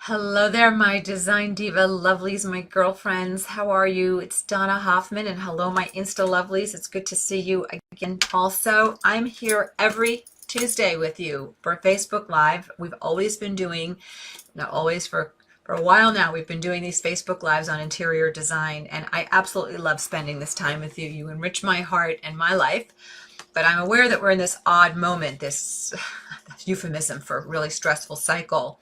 Hello there, my design diva lovelies, my girlfriends. How are you? It's Donna Hoffman, and hello, my Insta lovelies. It's good to see you again. Also, I'm here every Tuesday with you for Facebook Live. We've always been doing, not always, for a while now, we've been doing these Facebook Lives on interior design, and I absolutely love spending this time with you. You enrich my heart and my life, but I'm aware that we're in this odd moment, this euphemism for a really stressful cycle.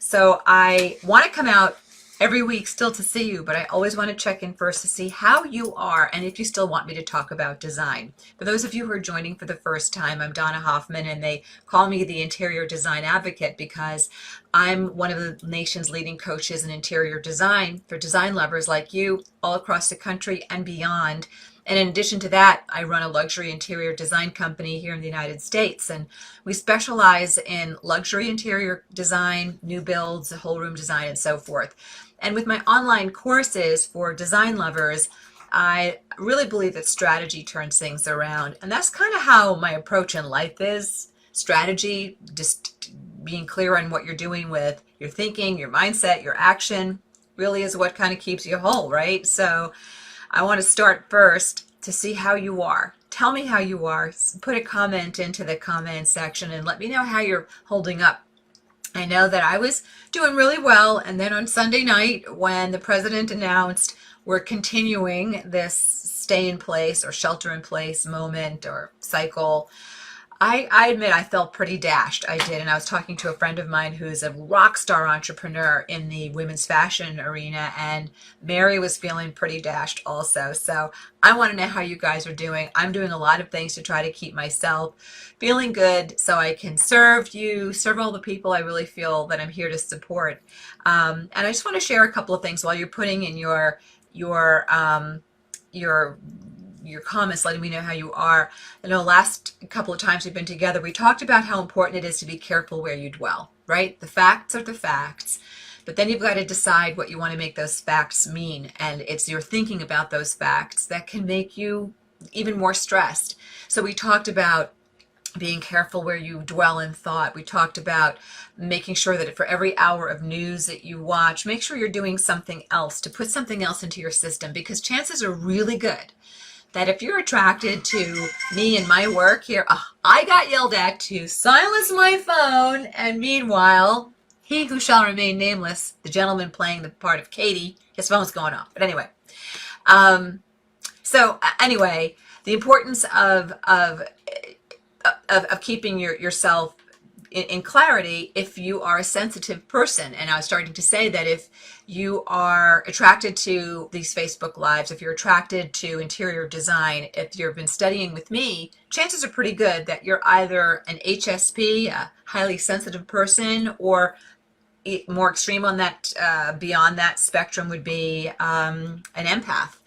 So I want to come out every week still to see you, but I always want to check in first to see how you are and if you still want me to talk about design. For those of you who are joining for the first time, I'm Donna Hoffman, and they call me the interior design advocate because I'm one of the nation's leading coaches in interior design for design lovers like you all across the country and beyond. And in addition to that, I run a luxury interior design company here in the United States, and we specialize in luxury interior design, new builds, whole room design, and so forth. And with my online courses for design lovers, I really believe that strategy turns things around. And that's kind of how my approach in life is. Strategy, just being clear on what you're doing with your thinking, your mindset, your action, really is what kind of keeps you whole, right? So I want to start first to see how you are. Tell me how you are. Put a comment into the comment section and let me know how you're holding up. I know that I was doing really well, and then on Sunday night when the president announced we're continuing this stay in place or shelter in place moment or cycle, I admit I felt pretty dashed. I did. And I was talking to a friend of mine who's a rock star entrepreneur in the women's fashion arena, and Mary was feeling pretty dashed also. So I want to know how you guys are doing. I'm doing a lot of things to try to keep myself feeling good so I can serve you, serve all the people I really feel that I'm here to support. And I just want to share a couple of things while you're putting in your comments, letting me know how you are. I know last couple of times we've been together, we talked about how important it is to be careful where you dwell, right? The facts are the facts, but then you've got to decide what you want to make those facts mean. And it's your thinking about those facts that can make you even more stressed. So we talked about being careful where you dwell in thought. We talked about making sure that for every hour of news that you watch, make sure you're doing something else to put something else into your system, because chances are really good that if you're attracted to me and my work here, I got yelled at to silence my phone, and meanwhile, he who shall remain nameless, the gentleman playing the part of Katie, his phone's going off. But anyway, the importance of keeping yourself in clarity if you are a sensitive person. And I was starting to say that if you are attracted to these Facebook Lives, if you're attracted to interior design, if you've been studying with me, chances are pretty good that you're either an HSP, a highly sensitive person, or more extreme on that, beyond that spectrum would be an empath.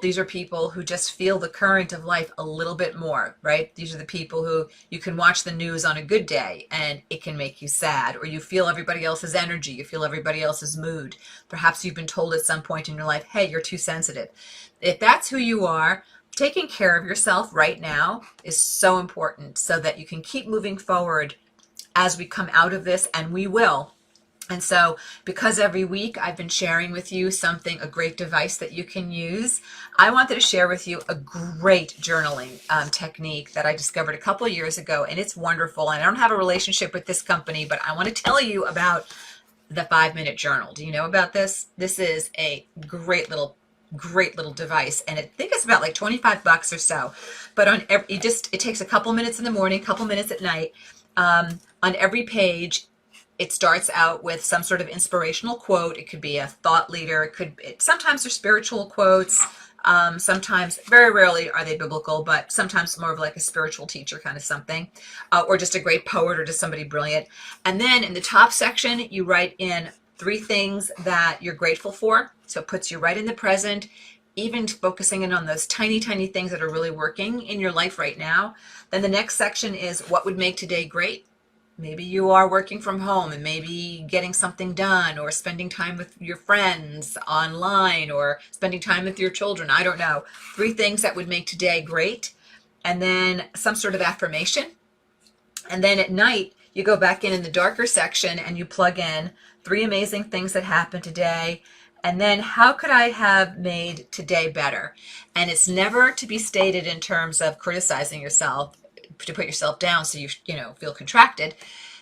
These are people who just feel the current of life a little bit more, right? These are the people who you can watch the news on a good day and it can make you sad, or you feel everybody else's energy, you feel everybody else's mood. Perhaps you've been told at some point in your life, hey, you're too sensitive. If that's who you are, taking care of yourself right now is so important so that you can keep moving forward as we come out of this, and we will. And so, because every week I've been sharing with you a great device that you can use, I wanted to share with you a great journaling technique that I discovered a couple of years ago, and it's wonderful. And I don't have a relationship with this company, but I want to tell you about the 5-minute journal. Do you know about this? This is a great little device, and I think it's about like 25 bucks or so. But it takes a couple minutes in the morning, a couple minutes at night. On every page, it starts out with some sort of inspirational quote. It could be a thought leader. Sometimes they're spiritual quotes. Sometimes, very rarely are they biblical, but sometimes more of like a spiritual teacher kind of something, or just a great poet or just somebody brilliant. And then in the top section, you write in 3 things that you're grateful for. So it puts you right in the present, even focusing in on those tiny, tiny things that are really working in your life right now. Then the next section is what would make today great. Maybe you are working from home and maybe getting something done, or spending time with your friends online, or spending time with your children. I don't know. 3 things that would make today great. And then some sort of affirmation. And then at night, you go back in the darker section and you plug in 3 amazing things that happened today. And then how could I have made today better? And it's never to be stated in terms of criticizing yourself, to put yourself down so you know, feel contracted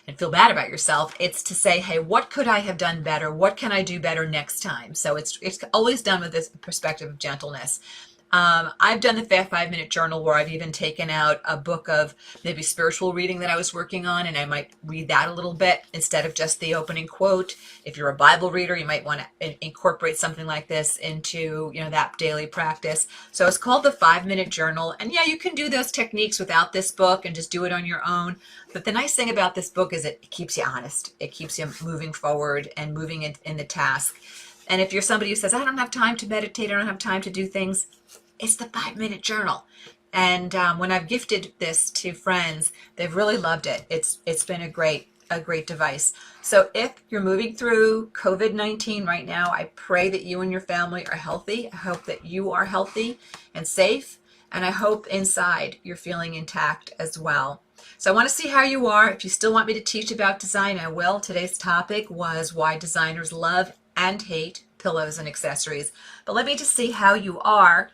and feel bad about yourself. It's to say, hey, what could I have done better? What can I do better next time? So it's always done with this perspective of gentleness. I've done the 5-minute journal where I've even taken out a book of maybe spiritual reading that I was working on, and I might read that a little bit instead of just the opening quote. If you're a Bible reader, you might want to incorporate something like this into, you know, that daily practice. So it's called the 5-minute journal. And yeah, you can do those techniques without this book and just do it on your own. But the nice thing about this book is it keeps you honest. It keeps you moving forward and moving in the task. And if you're somebody who says, I don't have time to meditate, I don't have time to do things, it's the 5-minute journal. And when I've gifted this to friends, they've really loved it. It's been a great device. So if you're moving through COVID-19 right now, I pray that you and your family are healthy. I hope that you are healthy and safe. And I hope inside you're feeling intact as well. So I want to see how you are. If you still want me to teach about design, I will. Today's topic was why designers love and hate pillows and accessories. But let me just see how you are.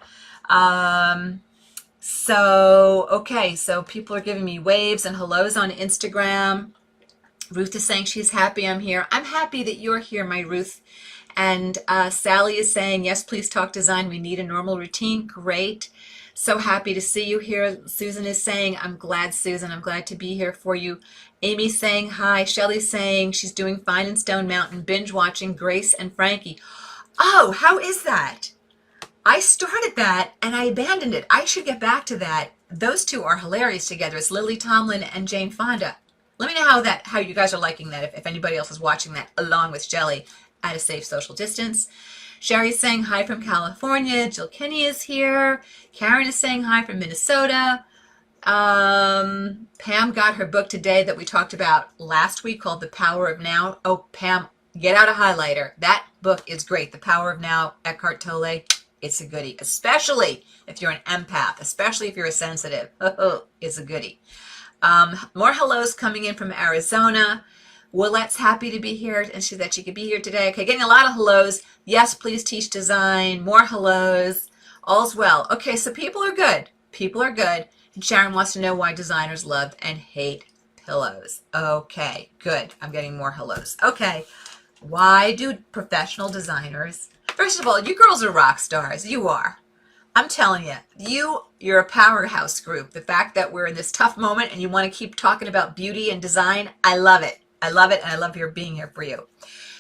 Okay, so people are giving me waves and hellos on Instagram. Ruth is saying she's happy I'm here. I'm happy that you're here, my Ruth. And Sally is saying, yes, please talk design. We need a normal routine. Great. So happy to see you here. Susan is saying, I'm glad, Susan. I'm glad to be here for you. Amy's saying hi. Shelly's saying she's doing fine in Stone Mountain, binge watching Grace and Frankie. Oh, how is that? I started that and I abandoned it. I should get back to that. Those two are hilarious together. It's Lily Tomlin and Jane Fonda. Let me know how you guys are liking that, if anybody else is watching that along with Jelly at a safe social distance. Sherry's saying hi from California. Jill Kinney is here. Karen is saying hi from Minnesota. Pam got her book today that we talked about last week called The Power of Now. Oh, Pam, get out a highlighter. That book is great. The Power of Now, Eckhart Tolle. It's a goodie, especially if you're an empath, especially if you're a sensitive. It's a goodie. More hellos coming in from Arizona. Willette's happy to be here and she that she could be here today. Okay, getting a lot of hellos. Yes, please teach design. More hellos. All's well. Okay, so people are good. People are good. And Sharon wants to know why designers love and hate pillows. Okay, good. I'm getting more hellos. Okay, why do professional designers... First of all, you girls are rock stars. You are. I'm telling you, you're a powerhouse group. The fact that we're in this tough moment and you want to keep talking about beauty and design, I love it. I love it, and I love being here for you.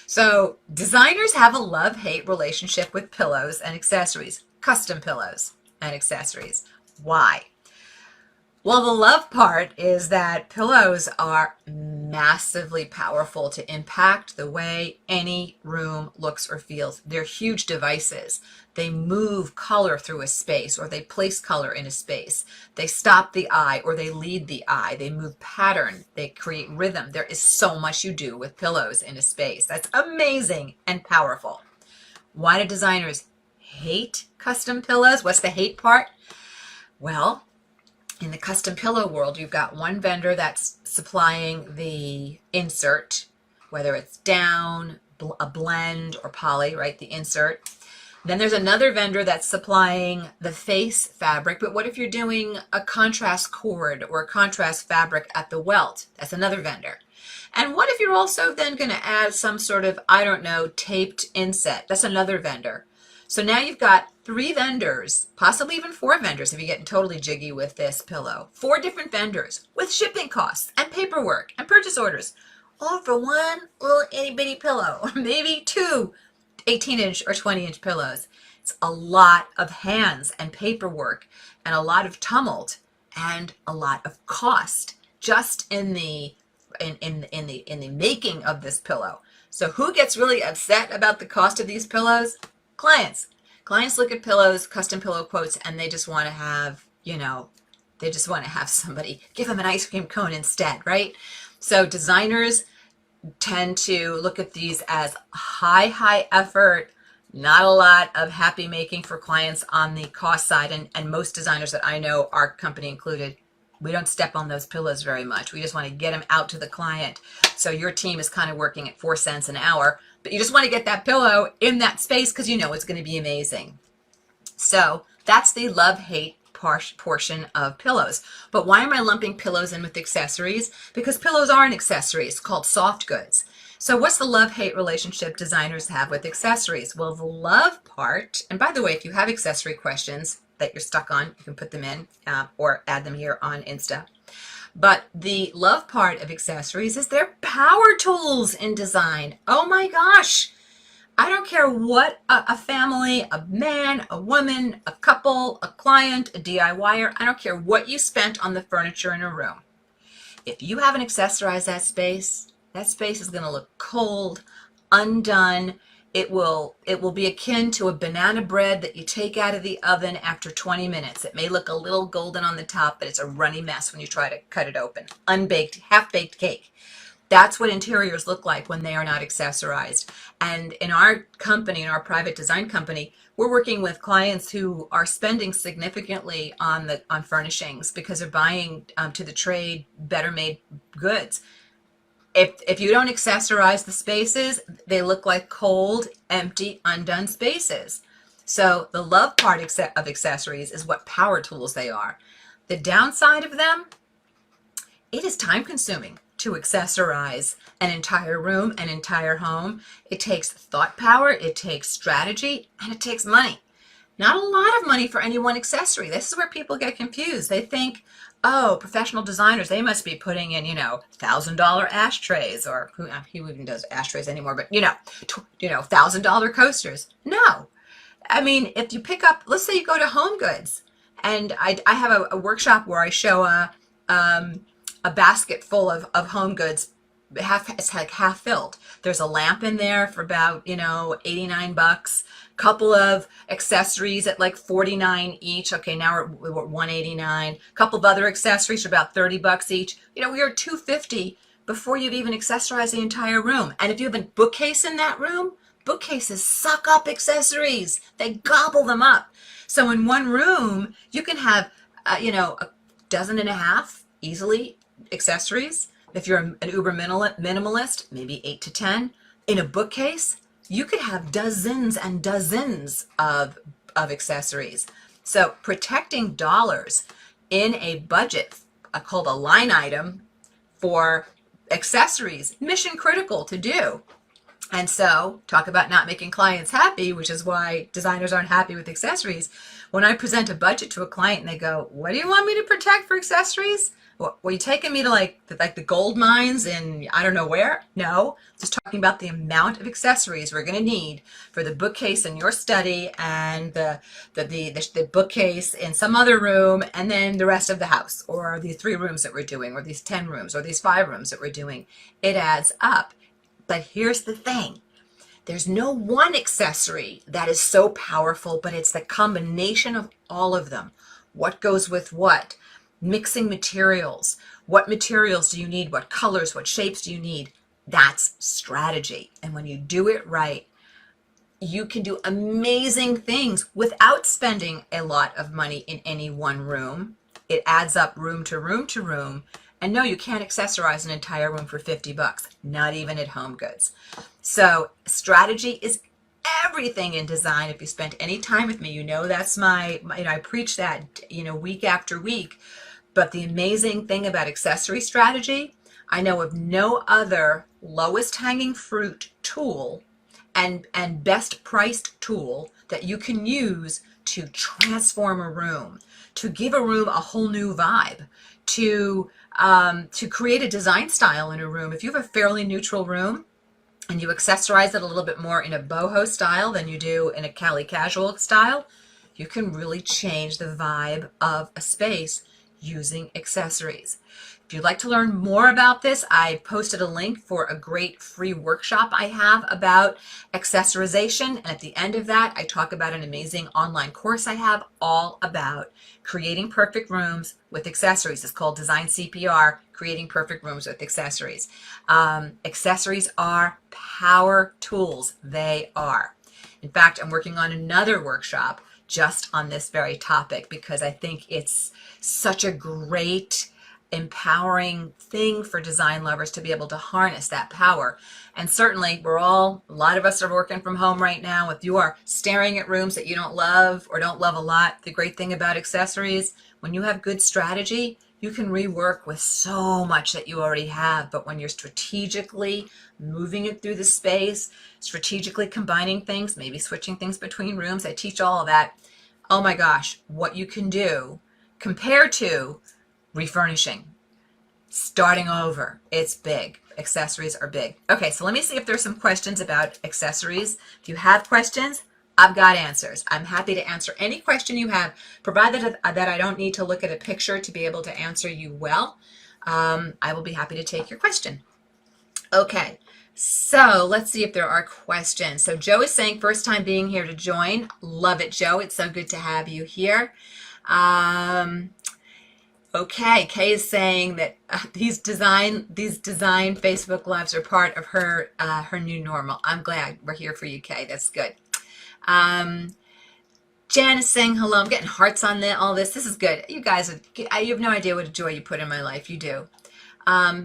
So designers have a love-hate relationship with pillows and accessories, custom pillows and accessories. Why? Well, the love part is that pillows are massively powerful to impact the way any room looks or feels. They're huge devices. They move color through a space, or they place color in a space. They stop the eye, or they lead the eye. They move pattern. They create rhythm. There is so much you do with pillows in a space. That's amazing and powerful. Why do designers hate custom pillows? What's the hate part? Well, in the custom pillow world, you've got one vendor that's supplying the insert, whether it's down, a blend, or poly, right? The insert. Then there's another vendor that's supplying the face fabric. But what if you're doing a contrast cord or a contrast fabric at the welt? That's another vendor. And what if you're also then going to add some sort of, I don't know, taped inset? That's another vendor. So now you've got 3 vendors, possibly even 4 vendors if you're getting totally jiggy with this pillow. 4 different vendors with shipping costs and paperwork and purchase orders, all for one little itty bitty pillow, or maybe 2 18-inch or 20-inch pillows. It's a lot of hands and paperwork and a lot of tumult and a lot of cost just in the making of this pillow. So who gets really upset about the cost of these pillows? Clients. Clients look at pillows, custom pillow quotes, and they just want to have, they just want to have somebody give them an ice cream cone instead, right? So designers tend to look at these as high effort, not a lot of happy making for clients on the cost side. And most designers that I know, our company included, We don't step on those pillows very much. We just want to get them out to the client. So your team is kind of working at 4 cents an hour, but you just want to get that pillow in that space because you know it's going to be amazing. So that's the love-hate portion of pillows. But why am I lumping pillows in with accessories? Because pillows are an accessory. It's called soft goods. So what's the love-hate relationship designers have with accessories? Well, the love part, and by the way, if you have accessory questions that you're stuck on, you can put them in or add them here on Insta. But the love part of accessories is they're power tools in design. Oh my gosh. I don't care what a family, a man, a woman, a couple, a client, a DIYer, I don't care what you spent on the furniture in a room. If you haven't accessorized that space is going to look cold, undone. It will be akin to a banana bread that you take out of the oven after 20 minutes. It may look a little golden on the top, but it's a runny mess when you try to cut it open. Unbaked, half-baked cake. That's what interiors look like when they are not accessorized. And in our company, in our private design company, we're working with clients who are spending significantly on furnishings because they're buying to the trade, better made goods. If you don't accessorize the spaces, they look like cold, empty, undone spaces. So the love part of accessories is what power tools they are. The downside of them, it is time consuming to accessorize an entire room, an entire home. It takes thought power, it takes strategy, and it takes money. Not a lot of money for any one accessory. This is where people get confused. They think, oh, professional designers, they must be putting in, $1,000 ashtrays, or who even does ashtrays anymore, but $1,000 coasters. No. I mean, if you pick up, let's say you go to Home Goods, and I have a workshop where I show a basket full of Home Goods. It's like half filled. There's a lamp in there for about, $89. Couple of accessories at like $49 each. Okay, now we're $189. Couple of other accessories for about $30 each. We are $250 before you've even accessorized the entire room. And if you have a bookcase in that room, bookcases suck up accessories. They gobble them up. So in one room, you can have, a dozen and a half easily accessories. If you're an uber minimalist, maybe 8 to 10. In a bookcase, you could have dozens and dozens of accessories. So protecting dollars in a budget called a line item for accessories, mission critical to do. And so talk about not making clients happy, which is why designers aren't happy with accessories. When I present a budget to a client and they go, what do you want me to protect for accessories? Were you taking me to like the gold mines in I don't know where? No, just talking about the amount of accessories we're going to need for the bookcase in your study and the bookcase in some other room, and then the rest of the house, or these 3 rooms that we're doing, or these 10 rooms, or these 5 rooms that we're doing. It adds up. But here's the thing. There's no one accessory that is so powerful, but it's the combination of all of them. What goes with what? Mixing materials. What materials do you need? What colors, what shapes do you need? That's strategy. And when you do it right, you can do amazing things without spending a lot of money in any one room. It adds up room to room to room. And no, you can't accessorize an entire room for $50, not even at Home Goods. So strategy is everything in design. If you spent any time with me, that's my I preach that, week after week. But the amazing thing about accessory strategy, I know of no other lowest hanging fruit tool and best priced tool that you can use to transform a room, to give a room a whole new vibe, to create a design style in a room. If you have a fairly neutral room and you accessorize it a little bit more in a boho style than you do in a Cali casual style, you can really change the vibe of a space using accessories. If you'd like to learn more about this, I posted a link for a great free workshop I have about accessorization. And at the end of that, I talk about an amazing online course I have all about creating perfect rooms with accessories. It's called Design CPR, Creating Perfect Rooms with Accessories. Accessories are power tools. They are. In fact, I'm working on another workshop just on this very topic, because I think it's such a great empowering thing for design lovers to be able to harness that power. And certainly a lot of us are working from home right now. If you are staring at rooms that you don't love or don't love a lot, the great thing about accessories, when you have good strategy, you can rework with so much that you already have. But when you're strategically moving it through the space, strategically combining things, maybe switching things between rooms, I teach all of that. Oh my gosh, what you can do compared to refurnishing, starting over, it's big. Accessories are big. Okay, so let me see if there's some questions about accessories. If you have questions, I've got answers. I'm happy to answer any question you have, provided that I don't need to look at a picture to be able to answer you well. I will be happy to take your question. Okay, so let's see if there are questions. So Joe is saying, first time being here to join. Love it, Joe. It's so good to have you here. Okay, Kay is saying that these design Facebook Lives are part of her new normal. I'm glad we're here for you, Kay. That's good. Jan is saying hello. I'm getting hearts on all this. This is good. You guys, you have no idea what a joy you put in my life. You do.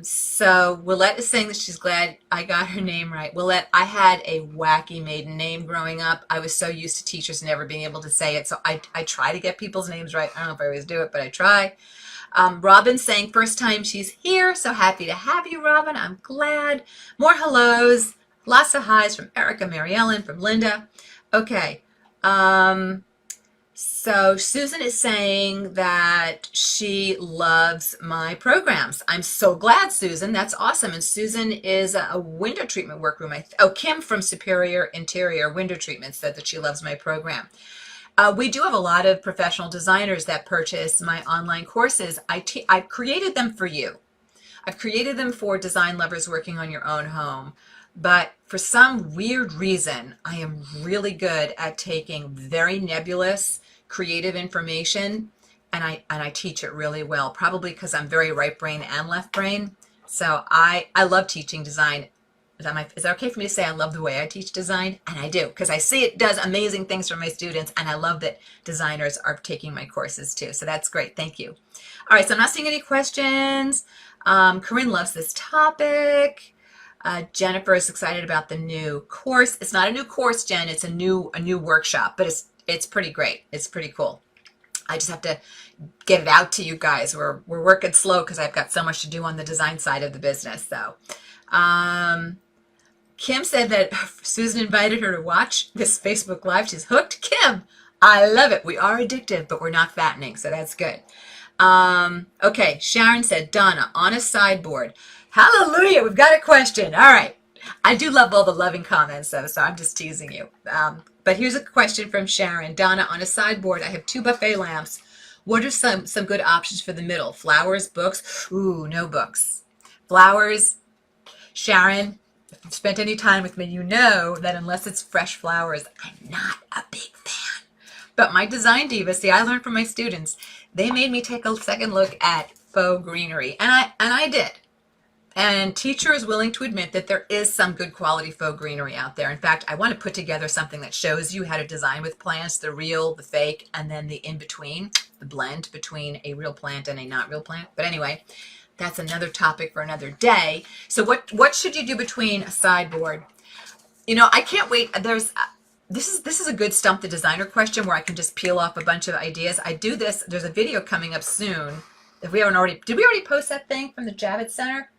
So Willette is saying that she's glad I got her name right. Willette, I had a wacky maiden name growing up. I was so used to teachers never being able to say it. So I try to get people's names right. I don't know if I always do it, but I try. Robin saying first time she's here. So happy to have you, Robin. I'm glad. More hellos. Lots of highs from Erica, Mary Ellen, from Linda. Okay. So Susan is saying that she loves my programs. I'm so glad, Susan. That's awesome. And Susan is a window treatment workroom. Kim from Superior Interior Window Treatment said that she loves my program. We do have a lot of professional designers that purchase my online courses. I've created them for you. I've created them for design lovers working on your own home. But for some weird reason, I am really good at taking very nebulous, creative information, and I teach it really well, probably because I'm very right brain and left brain. So I love teaching design. Is that okay for me to say I love the way I teach design? And I do, because I see it does amazing things for my students, and I love that designers are taking my courses too. So that's great. Thank you. All right, so I'm not seeing any questions. Corinne loves this topic. Jennifer is excited about the new course. It's not a new course, Jen. It's a new workshop, but it's pretty great. It's pretty cool. I just have to get it out to you guys. We're working slow because I've got so much to do on the design side of the business. So, Kim said that Susan invited her to watch this Facebook Live. She's hooked. Kim, I love it. We are addictive, but we're not fattening, so that's good. Okay, Sharon said, Donna, on a sideboard. Hallelujah, we've got a question. All right. I do love all the loving comments, though, so I'm just teasing you. But here's a question from Sharon. Donna, on a sideboard, I have 2 buffet lamps. What are some good options for the middle? Flowers, books? Ooh, no books. Flowers, Sharon, if you've spent any time with me, you know that unless it's fresh flowers, I'm not a big fan. But my design diva, see, I learned from my students. They made me take a second look at faux greenery, and I did. And teacher is willing to admit that there is some good quality faux greenery out there. In fact, I want to put together something that shows you how to design with plants, the real, the fake, and then the in-between, the blend between a real plant and a not real plant. But anyway, that's another topic for another day. So what should you do between a sideboard? You know, I can't wait. This is a good Stump the Designer question where I can just peel off a bunch of ideas. I do this. There's a video coming up soon. If we haven't already, did we already post that thing from the Javits Center?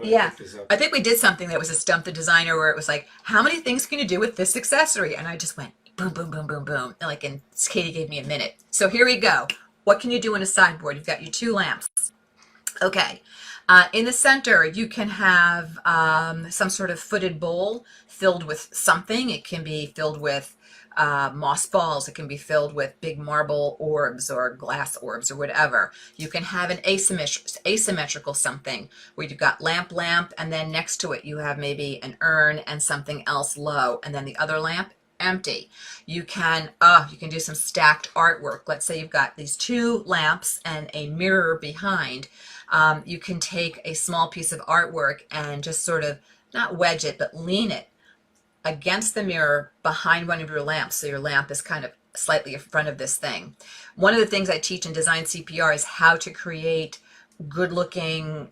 Yeah, I think we did something that was a Stump the Designer where it was like, how many things can you do with this accessory? And I just went boom, boom, boom, boom, boom. And Katie gave me a minute. So here we go. What can you do in a sideboard? You've got your 2 lamps. Okay. In the center, you can have some sort of footed bowl filled with something. It can be filled with moss balls. It can be filled with big marble orbs or glass orbs or whatever. You can have an asymmetrical something where you've got lamp, and then next to it you have maybe an urn and something else low, and then the other lamp empty. You can do some stacked artwork. Let's say you've got these 2 lamps and a mirror behind. You can take a small piece of artwork and just sort of not wedge it, but lean it against the mirror behind one of your lamps. So your lamp is kind of slightly in front of this thing. One of the things I teach in Design CPR is how to create good looking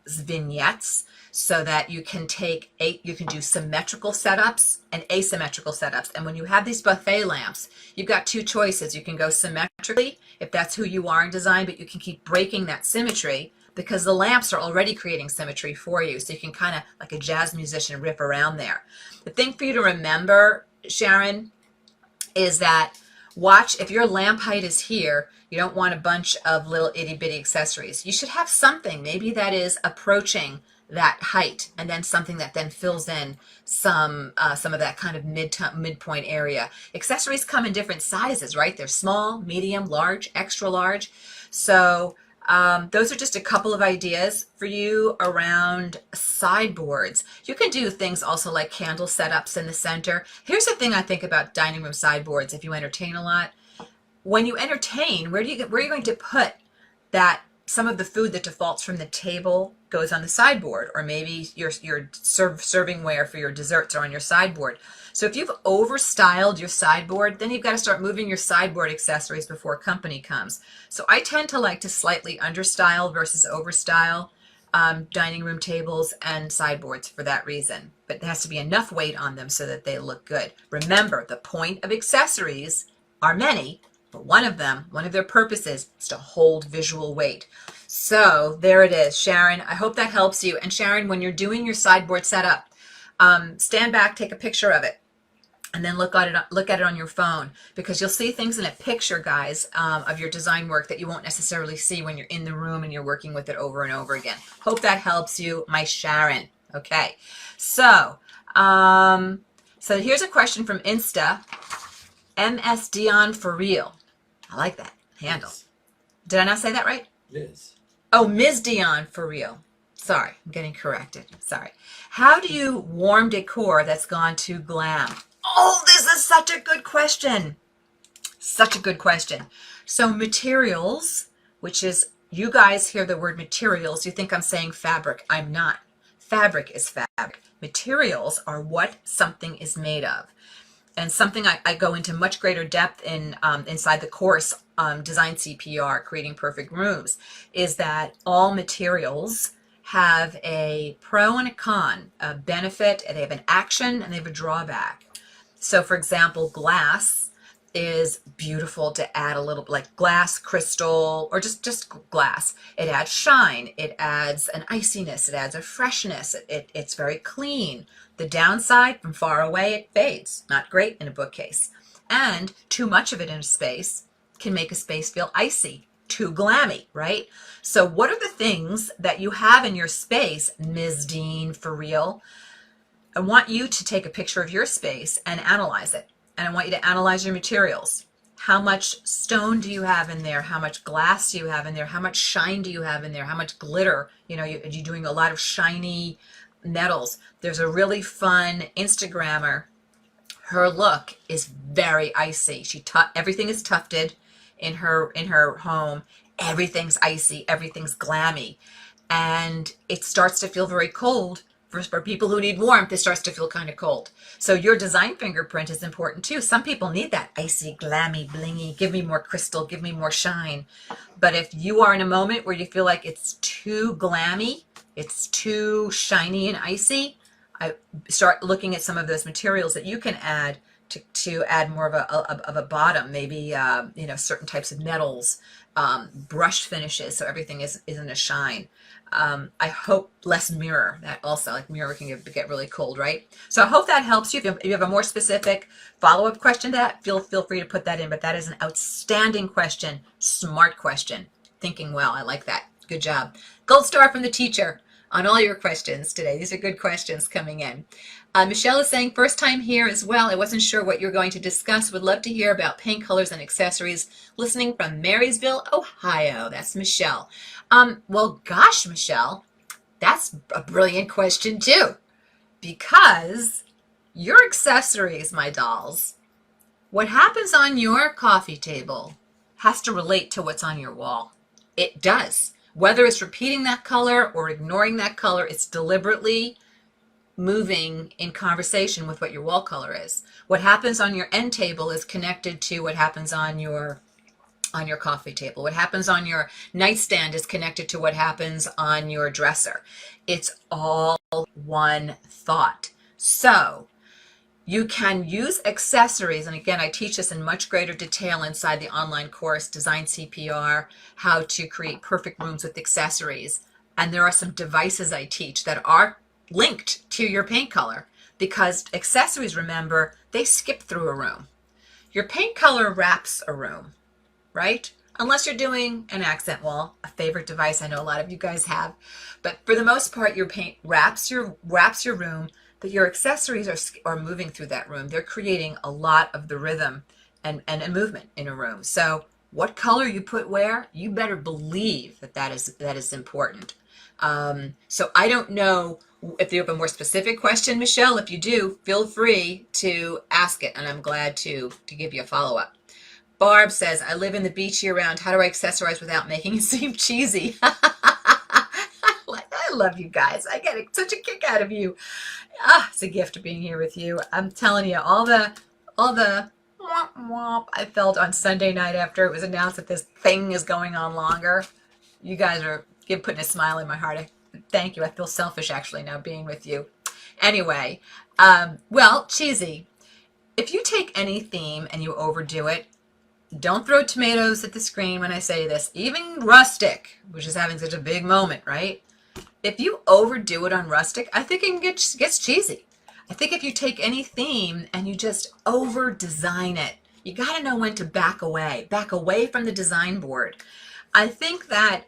vignettes so that you can do symmetrical setups and asymmetrical setups. And when you have these buffet lamps, you've got two choices. You can go symmetrically if that's who you are in design, but you can keep breaking that symmetry because the lamps are already creating symmetry for you. So you can kind of, like a jazz musician, riff around there. The thing for you to remember, Sharon, is that watch, if your lamp height is here, you don't want a bunch of little itty bitty accessories. You should have something maybe that is approaching that height, and then something that then fills in some of that kind of midpoint area. Accessories come in different sizes, right? They're small, medium, large, extra large. So those are just a couple of ideas for you around sideboards. You can do things also like candle setups in the center. Here's the thing I think about dining room sideboards if you entertain a lot. When you entertain, where are you going to put that? Some of the food that defaults from the table goes on the sideboard, or maybe your servingware for your desserts are on your sideboard. So if you've overstyled your sideboard, then you've got to start moving your sideboard accessories before company comes. So I tend to like to slightly understyle versus overstyle dining room tables and sideboards for that reason. But there has to be enough weight on them so that they look good. Remember, the point of accessories are many, but one of their purposes is to hold visual weight. So there it is, Sharon. I hope that helps you. And Sharon, when you're doing your sideboard setup, stand back, take a picture of it, and then look at it on your phone, because you'll see things in a picture, guys, of your design work that you won't necessarily see when you're in the room and you're working with it over and over again. Hope that helps you, my Sharon. Okay, so here's a question from Insta. MS Dion for real. I like that handle. Did I not say that right? Liz. Oh, Ms. Dion for real. Sorry, I'm getting corrected. Sorry. How do you warm decor that's gone too glam? Oh, this is such a good question. Such a good question. So materials, which is, you guys hear the word materials, you think I'm saying fabric. I'm not. Fabric is fabric. Materials are what something is made of. And something I go into much greater depth in inside the course, Design CPR, Creating Perfect Rooms, is that all materials have a pro and a con, a benefit, and they have an action and they have a drawback. So for example, glass is beautiful to add a little, like glass, crystal, or just glass. It adds shine, it adds an iciness, it adds a freshness, it's very clean. The downside, from far away, it fades. Not great in a bookcase. And too much of it in a space can make a space feel icy, too glammy, right? So what are the things that you have in your space, Ms. Dean, for real? I want you to take a picture of your space and analyze it. And I want you to analyze your materials. How much stone do you have in there? How much glass do you have in there? How much shine do you have in there? How much glitter? You know, you're doing a lot of shiny metals. There's a really fun Instagrammer. Her look is very icy. Everything is tufted in her home. Everything's icy. Everything's glammy, and it starts to feel very cold. For people who need warmth, it starts to feel kind of cold. So your design fingerprint is important too. Some people need that icy, glammy, blingy, give me more crystal, give me more shine. But if you are in a moment where you feel like it's too glammy, it's too shiny and icy, I start looking at some of those materials that you can add to add more of a bottom, maybe certain types of metals, brush finishes, so everything isn't a shine. I hope less mirror. That also, like mirror can get really cold, right? So I hope that helps you. If you have a more specific follow-up question to that, feel free to put that in. But that is an outstanding question, smart question, thinking well. I like that. Good job. Gold star from the teacher on all your questions today. These are good questions coming in. Michelle is saying, first time here as well. I wasn't sure what you're going to discuss. Would love to hear about paint colors and accessories. Listening from Marysville, Ohio. That's Michelle. Well, gosh, Michelle, that's a brilliant question too. Because your accessories, my dolls, what happens on your coffee table has to relate to what's on your wall. It does. Whether it's repeating that color or ignoring that color, it's deliberately moving in conversation with what your wall color is. What happens on your end table is connected to what happens on your coffee table. What happens on your nightstand is connected to what happens on your dresser. It's all one thought. So you can use accessories, and again, I teach this in much greater detail inside the online course, Design CPR, how to create perfect rooms with accessories. And there are some devices I teach that are linked to your paint color, because accessories, remember, they skip through a room. Your paint color wraps a room, right? Unless you're doing an accent wall, a favorite device I know a lot of you guys have. But for the most part, your paint wraps your room, but your accessories are moving through that room. They're creating a lot of the rhythm and movement in a room. So what color you put where, you better believe that is important. So I don't know if you have a more specific question, Michelle. If you do, feel free to ask it, and I'm glad to give you a follow-up. Barb says, I live in the beach year-round. How do I accessorize without making it seem cheesy? I love you guys. I get such a kick out of you. It's a gift being here with you. I'm telling you, all the womp womp I felt on Sunday night after it was announced that this thing is going on longer. You guys are putting a smile in my heart. Thank you. I feel selfish actually now being with you. Anyway, well, cheesy. If you take any theme and you overdo it, don't throw tomatoes at the screen when I say this. Even rustic, which is having such a big moment, right? If you overdo it on rustic, I think it gets cheesy. I think if you take any theme and you just over design it, you got to know when to back away from the design board. I think that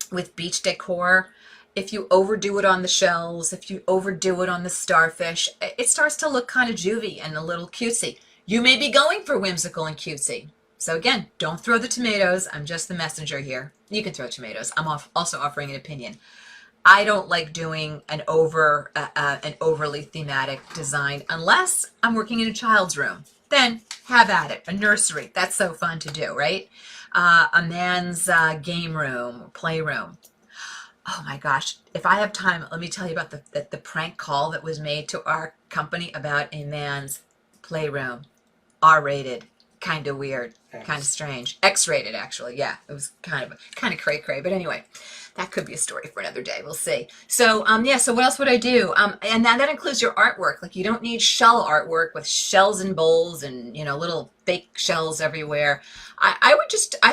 with beach decor, if you overdo it on the shells, if you overdo it on the starfish, it starts to look kind of juvie and a little cutesy. You may be going for whimsical and cutesy. So again, don't throw the tomatoes. I'm just the messenger here. You can throw tomatoes. I'm also offering an opinion. I don't like doing an overly thematic design unless I'm working in a child's room. Then have at it. A nursery. That's so fun to do, right? A man's game room or playroom. Oh my gosh. If I have time, let me tell you about the prank call that was made to our company about a man's playroom. R-rated. Kind of weird, kind of strange. X-rated, actually. Yeah, it was kind of cray-cray. But anyway, that could be a story for another day. We'll see. So, yeah, so what else would I do? And that includes your artwork. Like, you don't need shell artwork with shells and bowls and, you know, little fake shells everywhere. I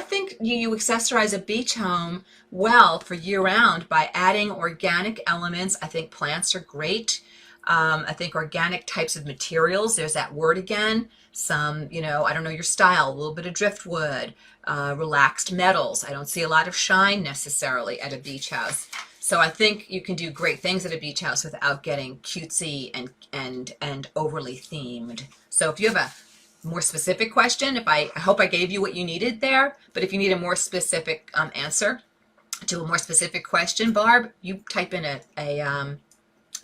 think you accessorize a beach home well for year-round by adding organic elements. I think plants are great. I think organic types of materials, there's that word again. Some, you know, I don't know your style, a little bit of driftwood, relaxed metals. I don't see a lot of shine necessarily at a beach house. So I think you can do great things at a beach house without getting cutesy and overly themed. So if you have a more specific question, I hope I gave you what you needed there, but if you need a more specific answer to a more specific question, Barb, you type in a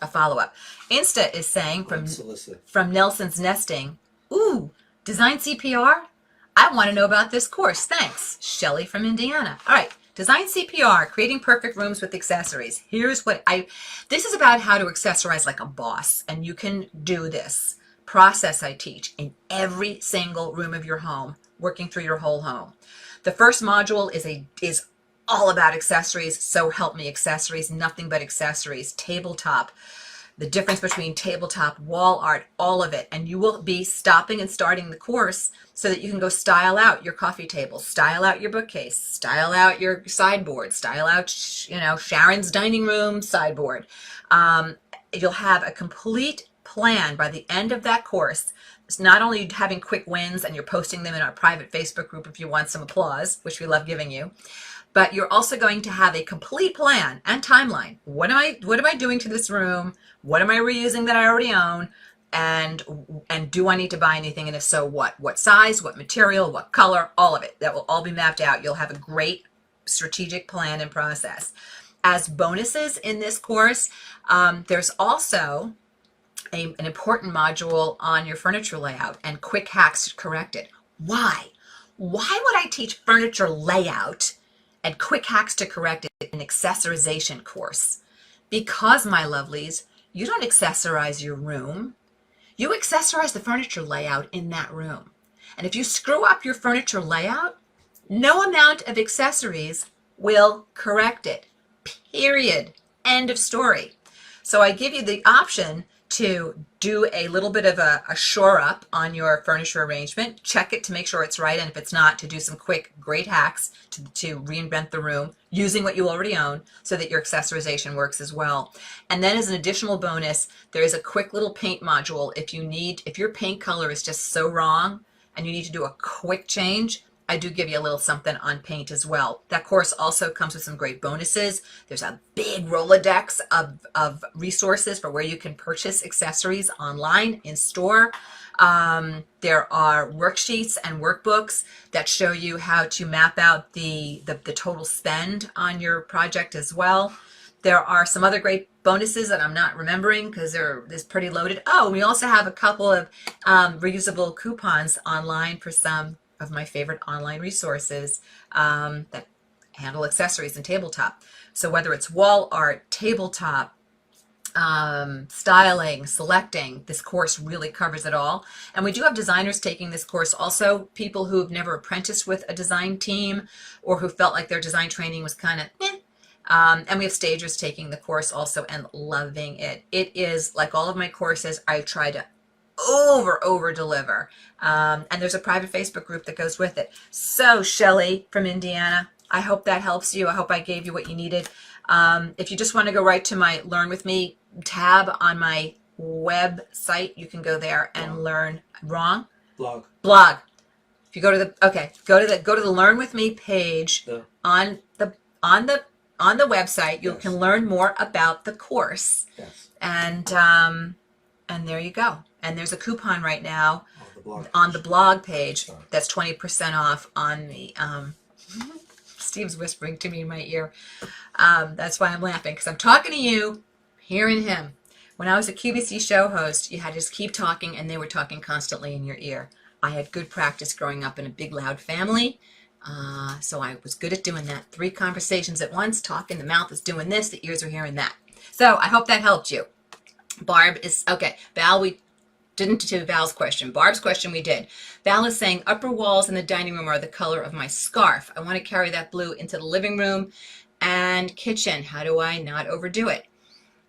follow-up. Insta is saying from Nelson's Nesting, ooh, Design CPR? I want to know about this course. Thanks. Shelly from Indiana. All right. Design CPR, creating perfect rooms with accessories. Here's what this is about how to accessorize like a boss. And you can do this process I teach in every single room of your home, working through your whole home. The first module is all about accessories. So help me accessories, nothing but accessories, tabletop, the difference between tabletop, wall art, all of it. And you will be stopping and starting the course so that you can go style out your coffee table, style out your bookcase, style out your sideboard, style out, you know, Sharon's dining room sideboard. You'll have a complete plan by the end of that course. It's not only having quick wins and you're posting them in our private Facebook group if you want some applause, which we love giving you, but you're also going to have a complete plan and timeline. What am I doing to this room? What am I reusing that I already own? And do I need to buy anything? And if so, what? What size, what material, what color, all of it. That will all be mapped out. You'll have a great strategic plan and process. As bonuses in this course, there's also an important module on your furniture layout and quick hacks to correct it. Why? Why would I teach furniture layout and quick hacks to correct it in an accessorization course? Because, my lovelies, You don't accessorize your room. You accessorize the furniture layout in that room. And if you screw up your furniture layout, no amount of accessories will correct it. Period. End of story. So I give you the option to do a little bit of a shore up on your furniture arrangement, check it to make sure it's right, and if it's not, to do some quick, great hacks to reinvent the room using what you already own so that your accessorization works as well. And then as an additional bonus, there is a quick little paint module. If your paint color is just so wrong and you need to do a quick change, I do give you a little something on paint as well. That course also comes with some great bonuses. There's a big Rolodex of resources for where you can purchase accessories online, in store. There are worksheets and workbooks that show you how to map out the total spend on your project as well. There are some other great bonuses that I'm not remembering because they're pretty loaded. Oh, we also have a couple of reusable coupons online for some of my favorite online resources that handle accessories and tabletop. So whether it's wall art, tabletop, styling, selecting, this course really covers it all. And we do have designers taking this course, also people who have never apprenticed with a design team or who felt like their design training was kind of and we have stagers taking the course also and loving it. It is like all of my courses, I try to over deliver. And there's a private Facebook group that goes with it. So Shelly from Indiana, I hope that helps you. I hope I gave you what you needed. If you just want to go right to my Learn With Me tab on my website, you can go there and learn. Wrong? Blog. If you go to the Learn With Me page on the website, you can learn more about the course. Yes. And there you go. And there's a coupon right now on the blog page that's 20% off on the Steve's whispering to me in my ear. That's why I'm laughing, because I'm talking to you, hearing him. When I was a QVC show host, you had to just keep talking and they were talking constantly in your ear. I had good practice growing up in a big loud family. So I was good at doing that. 3 conversations at once, talking, the mouth is doing this, the ears are hearing that. So I hope that helped you. Barb is, okay, Val, we didn't do Val's question. Barb's question we did. Val is saying, upper walls in the dining room are the color of my scarf. I want to carry that blue into the living room and kitchen. How do I not overdo it?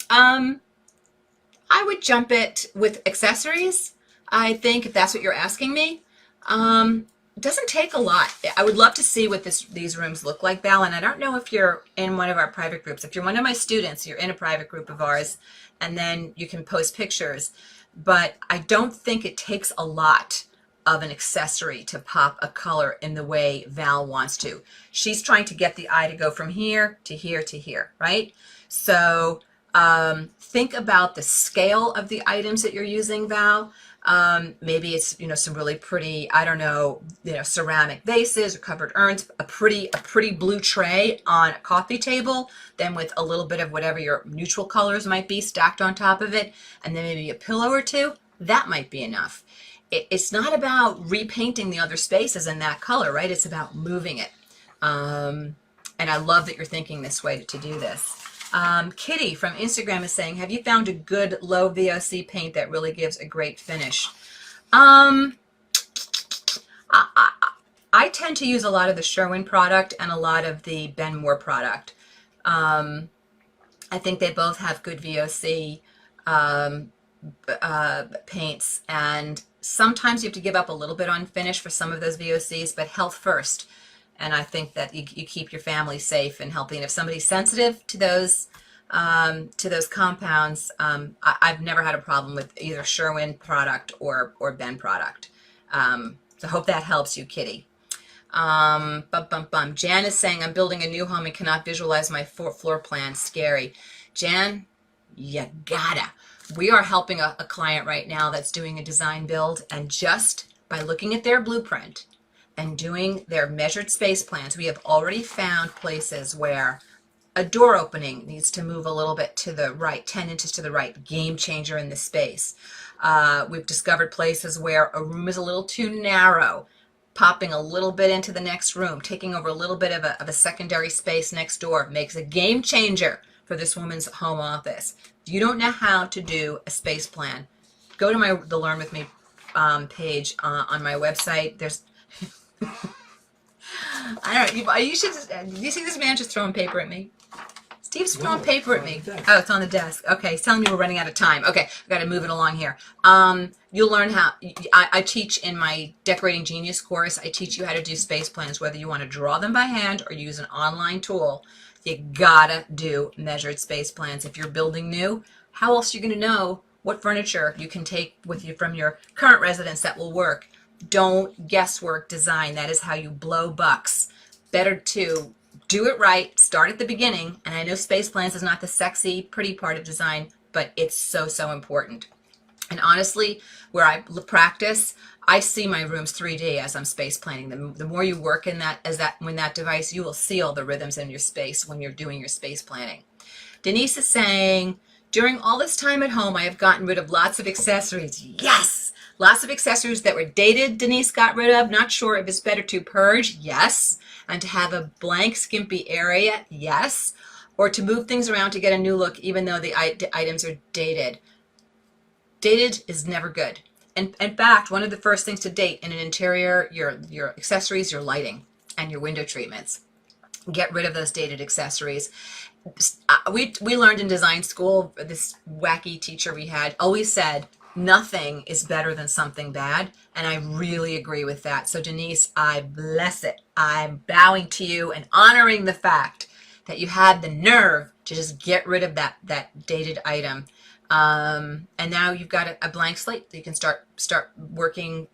I would jump it with accessories, I think, if that's what you're asking me. It doesn't take a lot. I would love to see what these rooms look like, Val, and I don't know if you're in one of our private groups. If you're one of my students, you're in a private group of ours, and then you can post pictures. But I don't think it takes a lot of an accessory to pop a color in the way Val wants to. She's trying to get the eye to go from here to here to here, right? So think about the scale of the items that you're using, Val. Maybe it's, some really pretty, I don't know, ceramic vases or covered urns, a pretty blue tray on a coffee table, then with a little bit of whatever your neutral colors might be stacked on top of it, and then maybe a pillow or two. That might be enough. It's not about repainting the other spaces in that color, right? It's about moving it. And I love that you're thinking this way to do this. Kitty from Instagram is saying, have you found a good low VOC paint that really gives a great finish? I tend to use a lot of the Sherwin product and a lot of the Ben Moore product. I think they both have good VOC paints, and sometimes you have to give up a little bit on finish for some of those VOCs, but health first. And I think that you keep your family safe and healthy. And if somebody's sensitive to those compounds, I've never had a problem with either Sherwin product or Ben product. So hope that helps you, Kitty. Jan is saying, I'm building a new home and cannot visualize my floor plan. Scary. Jan, you gotta. We are helping a client right now that's doing a design build, and just by looking at their blueprint and doing their measured space plans, we have already found places where a door opening needs to move a little bit to the right, 10 inches to the right, game changer in the space. We've discovered places where a room is a little too narrow, popping a little bit into the next room, taking over a little bit of a secondary space next door makes a game changer for this woman's home office. If you don't know how to do a space plan, go to the Learn With Me page on my website. There's, I don't know, you should, do you see this man just throwing paper at me? Steve's throwing paper at me. Oh, it's on the desk. Okay, he's telling me we're running out of time. Okay, I got to move it along here. You'll learn how, I teach in my Decorating Genius course, I teach you how to do space plans, whether you want to draw them by hand or use an online tool. You gotta do measured space plans. If you're building new, how else are you going to know what furniture you can take with you from your current residence that will work? Don't guesswork design. That is how you blow bucks. Better to do it right, start at the beginning, and I know space plans is not the sexy, pretty part of design, but it's so, so important. And honestly, where I practice, I see my rooms 3D as I'm space planning. The more you work in that, when that device, you will see all the rhythms in your space when you're doing your space planning. Denise is saying, during all this time at home, I have gotten rid of lots of accessories. Yes! Lots of accessories that were dated, Denise got rid of. Not sure if it's better to purge. Yes. And to have a blank, skimpy area. Yes. Or to move things around to get a new look, even though the items are dated. Dated is never good. And in fact, one of the first things to date in an interior, your accessories, your lighting, and your window treatments. Get rid of those dated accessories. We learned in design school, this wacky teacher we had always said, nothing is better than something bad, and I really agree with that. So Denise, I bless it. I'm bowing to you and honoring the fact that you had the nerve to just get rid of that dated item. And now you've got a blank slate. You can start working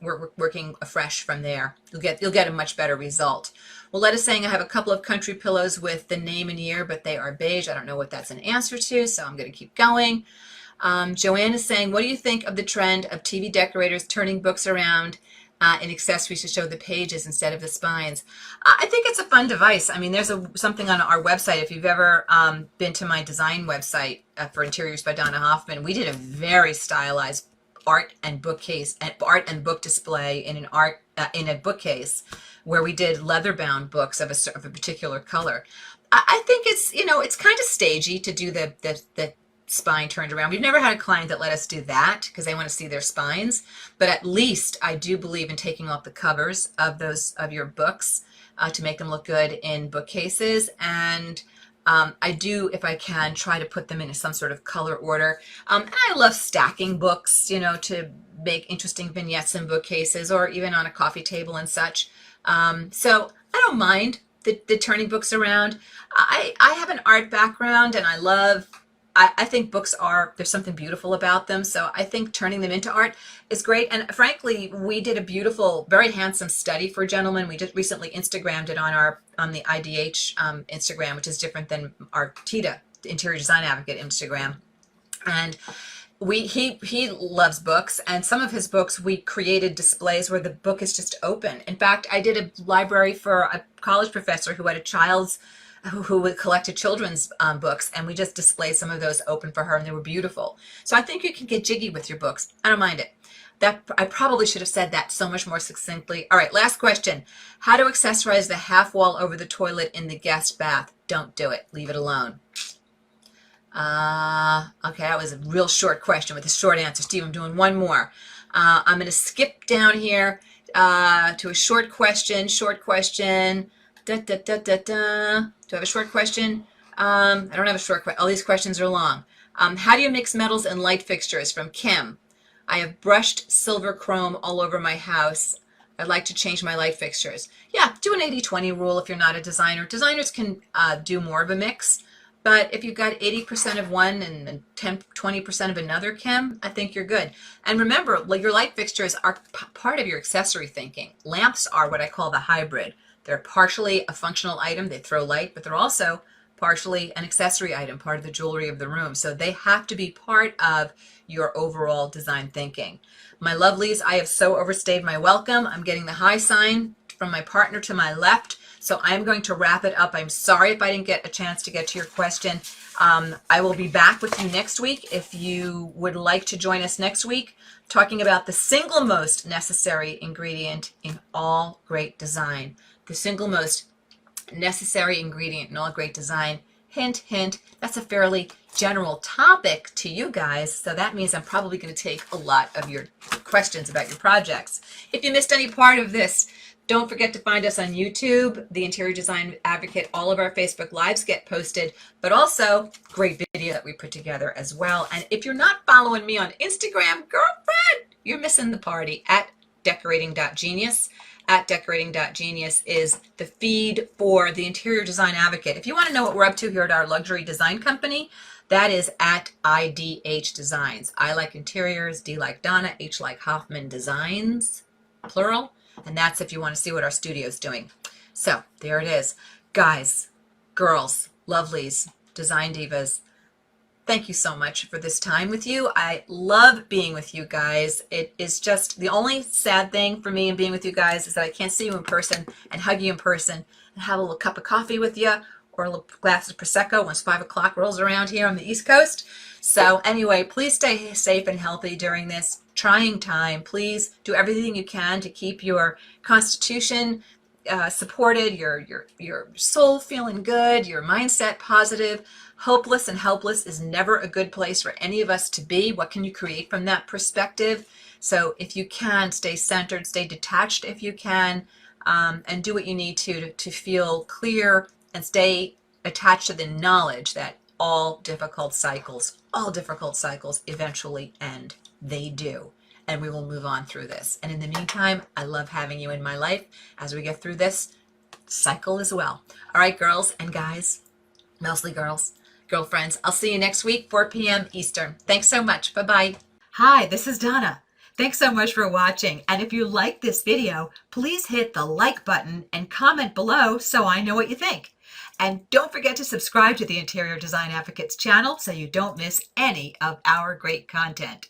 afresh from there. You'll get a much better result. Well, Letta's saying I have a couple of country pillows with the name and year, but they are beige. I don't know what that's an answer to, so I'm going to keep going. Joanne is saying, what do you think of the trend of TV decorators turning books around in accessories to show the pages instead of the spines? I think it's a fun device. I mean, there's something on our website. If you've ever been to my design website for Interiors by Donna Hoffman, we did a very stylized art and book display in in a bookcase where we did leather-bound books of a particular color. I think it's, it's kind of stagey to do the spine turned around. We've never had a client that let us do that because they want to see their spines, but at least I do believe in taking off the covers of your books to make them look good in bookcases. And I do, if I can, try to put them in some sort of color order. And I love stacking books, to make interesting vignettes in bookcases or even on a coffee table and such. So I don't mind the turning books around. I have an art background and I think books there's something beautiful about them. So I think turning them into art is great. And frankly, we did a beautiful, very handsome study for a gentleman. We just recently Instagrammed it on the IDH Instagram, which is different than our TIDA, the Interior Design Advocate Instagram. And he loves books, and some of his books we created displays where the book is just open. In fact, I did a library for a college professor who had who collected children's books, and we just displayed some of those open for her, and they were beautiful. So I think you can get jiggy with your books. I don't mind it. I probably should have said that so much more succinctly. All right, last question. How to accessorize the half wall over the toilet in the guest bath? Don't do it. Leave it alone. Okay, that was a real short question with a short answer. Steve, I'm doing one more. I'm going to skip down here to a short question. Da, da, da, da, da. Do I have a short question? I don't have a short question. All these questions are long. How do you mix metals and light fixtures? From Kim. I have brushed silver chrome all over my house. I'd like to change my light fixtures. Yeah, do an 80-20 rule if you're not a designer. Designers can do more of a mix. But if you've got 80% of one and 20% of another, Kim, I think you're good. And remember, your light fixtures are part of your accessory thinking. Lamps are what I call the hybrid. They're partially a functional item. They throw light, but they're also partially an accessory item, part of the jewelry of the room. So they have to be part of your overall design thinking. My lovelies, I have so overstayed my welcome. I'm getting the high sign from my partner to my left. So I'm going to wrap it up. I'm sorry if I didn't get a chance to get to your question. I will be back with you next week. If you would like to join us next week, talking about the single most necessary ingredient in all great design. The single most necessary ingredient in all great design, hint, hint, that's a fairly general topic to you guys. So that means I'm probably going to take a lot of your questions about your projects. If you missed any part of this, don't forget to find us on YouTube, The Interior Design Advocate. All of our Facebook Lives get posted, but also great video that we put together as well. And if you're not following me on Instagram, girlfriend, you're missing the party at decorating.genius. At decorating.genius is the feed for The Interior Design Advocate. If you want to know what we're up to here at our luxury design company, that is at IDH Designs. I like interiors, D like Donna, H like Hoffman Designs, plural. And that's if you want to see what our studio is doing. So there it is. Guys, girls, lovelies, design divas, thank you so much for this time with you. I love being with you guys. It is just the only sad thing for me in being with you guys is that I can't see you in person and hug you in person and have a little cup of coffee with you or a little glass of Prosecco once 5 o'clock rolls around here on the East Coast. So anyway, please stay safe and healthy during this trying time. Please do everything you can to keep your constitution supported, your soul feeling good, your mindset positive. Hopeless and helpless is never a good place for any of us to be. What can you create from that perspective? So if you can, stay centered, stay detached if you can, and do what you need to feel clear and stay attached to the knowledge that all difficult cycles eventually end. They do. And we will move on through this. And in the meantime, I love having you in my life as we get through this cycle as well. All right, girls and guys, mostly girls, girlfriends, I'll see you next week, 4 p.m. Eastern. Thanks so much. Bye-bye. Hi, this is Donna. Thanks so much for watching. And if you like this video, please hit the like button and comment below so I know what you think. And don't forget to subscribe to the Interior Design Advocates channel so you don't miss any of our great content.